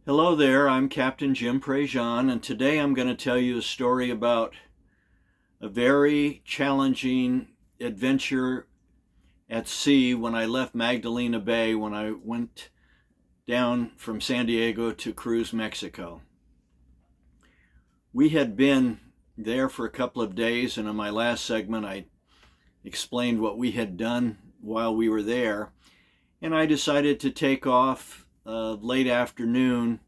Hello there, I'm Captain Jim Prejean, and today I'm going to tell you a story about a very challenging adventure at sea when I left Magdalena Bay when I went down from San Diego to cruise Mexico. We had been there for a couple of days, and in my last segment I explained what we had done while we were there, and I decided to take off late afternoon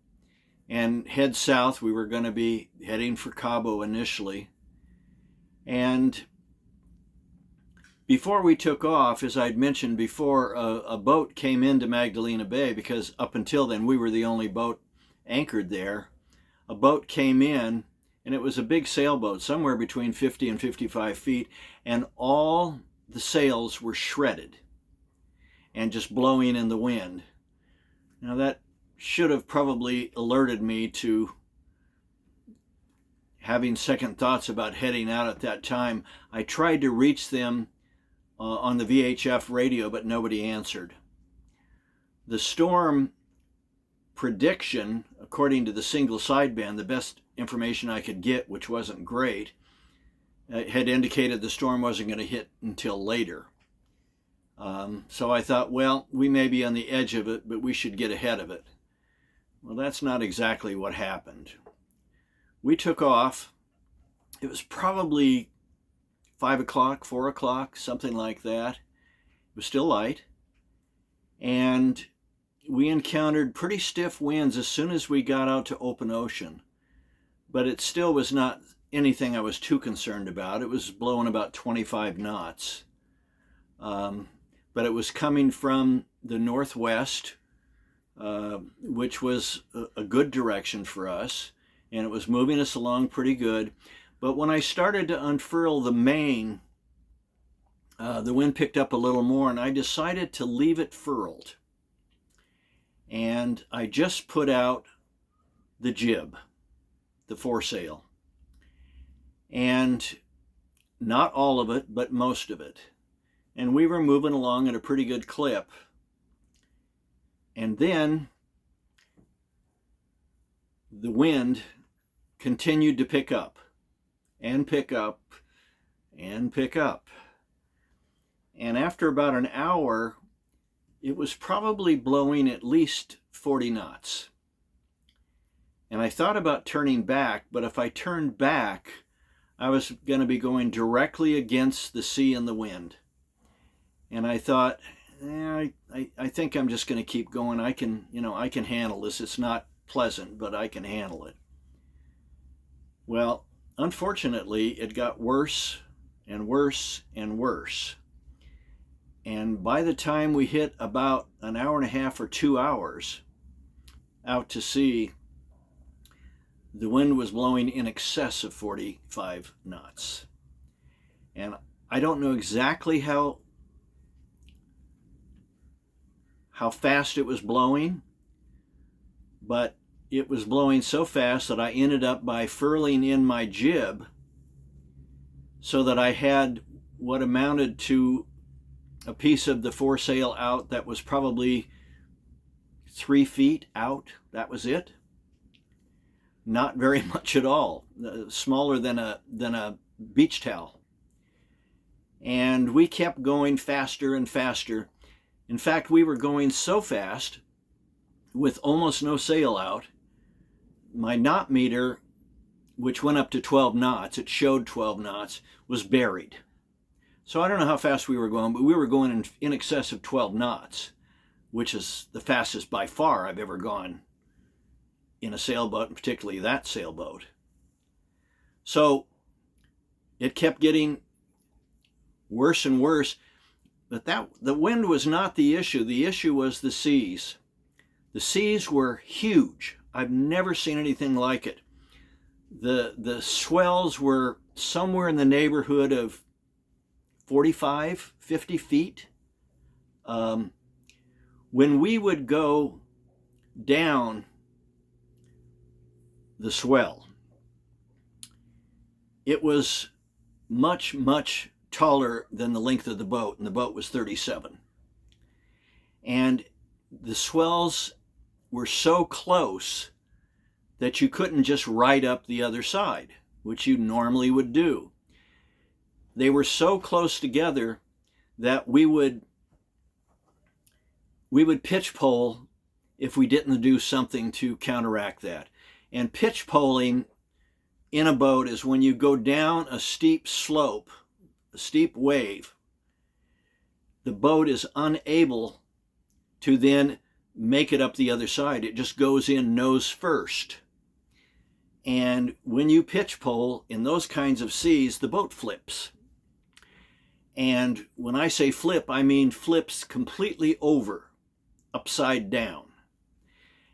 and head south. We were going to be heading for Cabo initially. And before we took off, as I'd mentioned before, a boat came into Magdalena Bay because up until then we were the only boat anchored there. A boat came in, and it was a big sailboat, somewhere between 50 and 55 feet, and all the sails were shredded and just blowing in the wind. Now that should have probably alerted me to having second thoughts about heading out at that time. I tried to reach them on the VHF radio, but nobody answered. The storm prediction, according to the single sideband, the best information I could get, which wasn't great, had indicated the storm wasn't going to hit until later. So I thought, well, we may be on the edge of it, but we should get ahead of it. Well, that's not exactly what happened. We took off. It was probably 5 o'clock, 4 o'clock, something like that. It was still light. And we encountered pretty stiff winds as soon as we got out to open ocean. But it still was not anything I was too concerned about. It was blowing about 25 knots. But it was coming from the northwest, which was a good direction for us, and it was moving us along pretty good. But when I started to unfurl the main, the wind picked up a little more, and I decided to leave it furled. And I just put out the jib, the foresail, and not all of it, but most of it. And we were moving along at a pretty good clip. And then the wind continued to pick up and pick up and pick up. And after about an hour, it was probably blowing at least 40 knots. And I thought about turning back, but if I turned back, I was going to be going against the sea and the wind. And I thought, I think I'm just going to keep going. I can handle this. It's not pleasant, but I can handle it. Well, unfortunately, it got worse and worse and worse. And by the time we hit about an hour and a half or 2 hours out to sea, the wind was blowing in excess of 45 knots. And I don't know exactly how fast it was blowing, but it was blowing so fast that I ended up by furling in my jib so that I had what amounted to a piece of the foresail out that was probably 3 feet out. That was it. Not very much at all, smaller than a beach towel. And we kept going faster and faster. In fact, we were going so fast with almost no sail out. My knot meter, which went up to 12 knots, it showed 12 knots, was buried. So I don't know how fast we were going, but we were going in excess of 12 knots, which is the fastest by far I've ever gone in a sailboat, and particularly that sailboat. So it kept getting worse and worse. But the wind was not the issue. The issue was the seas. The seas were huge. I've never seen anything like it. The swells were somewhere in the neighborhood of 45, 50 feet. When we would go down the swell, it was much, much taller than the length of the boat, and the boat was 37. And the swells were so close that you couldn't just ride up the other side, which you normally would do. They were so close together that we would pitch pole if we didn't do something to counteract that. And pitch poling in a boat is when you go down a steep slope, a steep wave, the boat is unable to then make it up the other side. It just goes in nose first. And when you pitch pole in those kinds of seas, the boat flips. And when I say flip, I mean flips completely over, upside down.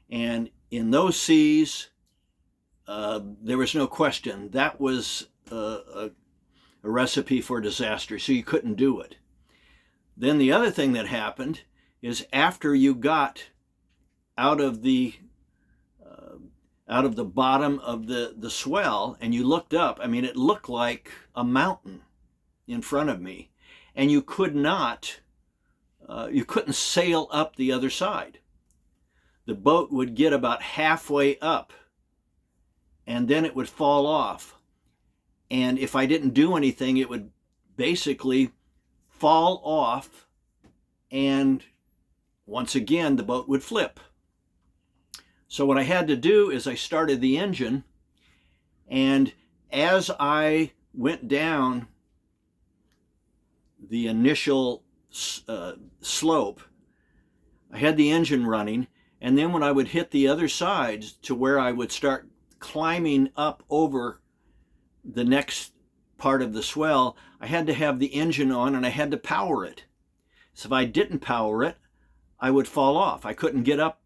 And in those seas, there was no question. That was a recipe for disaster, so you couldn't do it. Then the other thing that happened is after you got out of the bottom of the swell and you looked up, I mean, it looked like a mountain in front of me, and you couldn't sail up the other side. The boat would get about halfway up and then it would fall off. And if I didn't do anything, it would basically fall off, and once again, the boat would flip. So what I had to do is I started the engine, and as I went down the initial slope, I had the engine running, and then when I would hit the other sides to where I would start climbing up over the next part of the swell, I had to have the engine on and I had to power it. So if I didn't power it, I would fall off. I couldn't get up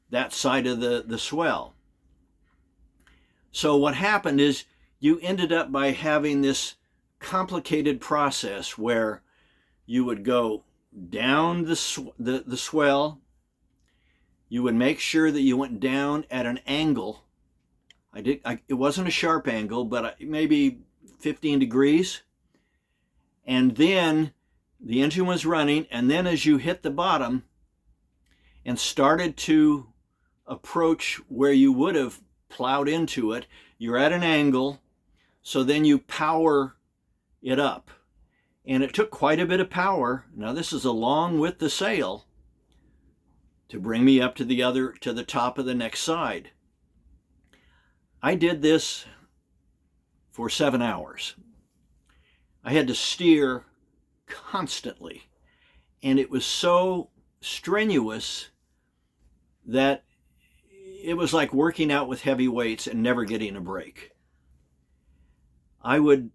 that side of the swell. So what happened is you ended up by having this complicated process where you would go down the swell, you would make sure that you went down at an angle. It wasn't a sharp angle, but maybe 15 degrees. And then the engine was running, and then as you hit the bottom and started to approach where you would have plowed into it, you're at an angle, so then you power it up. And it took quite a bit of power. Now this is along with the sail to bring me up to the top of the next side. I did this for 7 hours. I had to steer constantly, and it was so strenuous that it was like working out with heavy weights and never getting a break. I would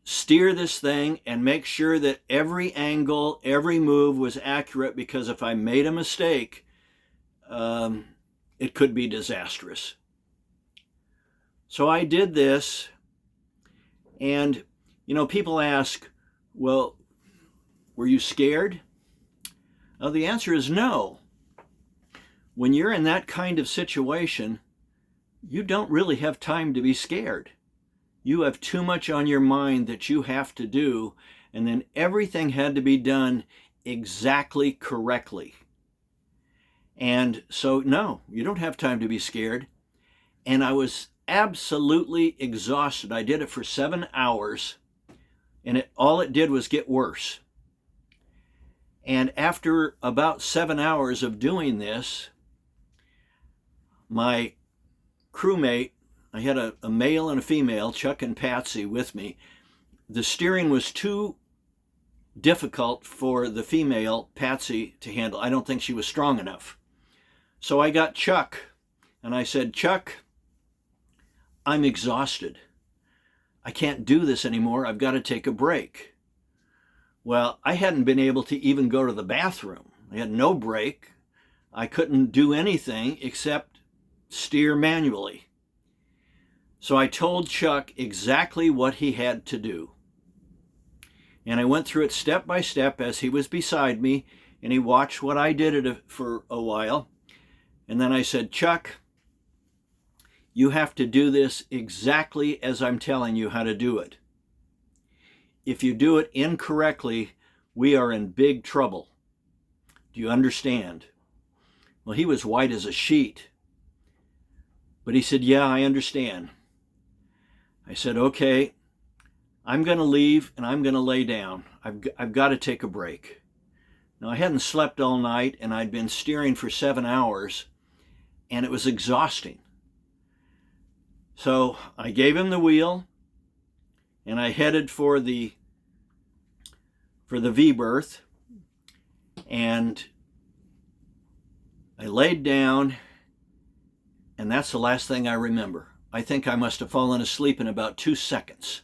steer this thing and make sure that every angle, every move was accurate, because if I made a mistake, it could be disastrous. So I did this, and people ask, well, were you scared? Well, the answer is no. When you're in that kind of situation, you don't really have time to be scared. You have too much on your mind that you have to do, and then everything had to be done exactly correctly. And so, no, you don't have time to be scared. And I was absolutely exhausted. I did it for 7 hours, and all it did was get worse. And after about 7 hours of doing this, my crewmate, I had a male and a female, Chuck and Patsy, with me. The steering was too difficult for the female, Patsy, to handle. I don't think she was strong enough. So I got Chuck, and I said, Chuck, I'm exhausted. I can't do this anymore. I've got to take a break. Well, I hadn't been able to even go to the bathroom. I had no break. I couldn't do anything except steer manually. So I told Chuck exactly what he had to do. And I went through it step by step as he was beside me, and he watched what I did for a while. And then I said, Chuck, you have to do this exactly as I'm telling you how to do it. If you do it incorrectly, we are in big trouble. Do you understand? Well, he was white as a sheet. But he said, yeah, I understand. I said, okay, I'm going to leave and I'm going to lay down. I've got to take a break. Now, I hadn't slept all night and I'd been steering for 7 hours and it was exhausting. So I gave him the wheel and I headed for the V-berth, and I laid down, and that's the last thing I remember. I think I must have fallen asleep in about 2 seconds.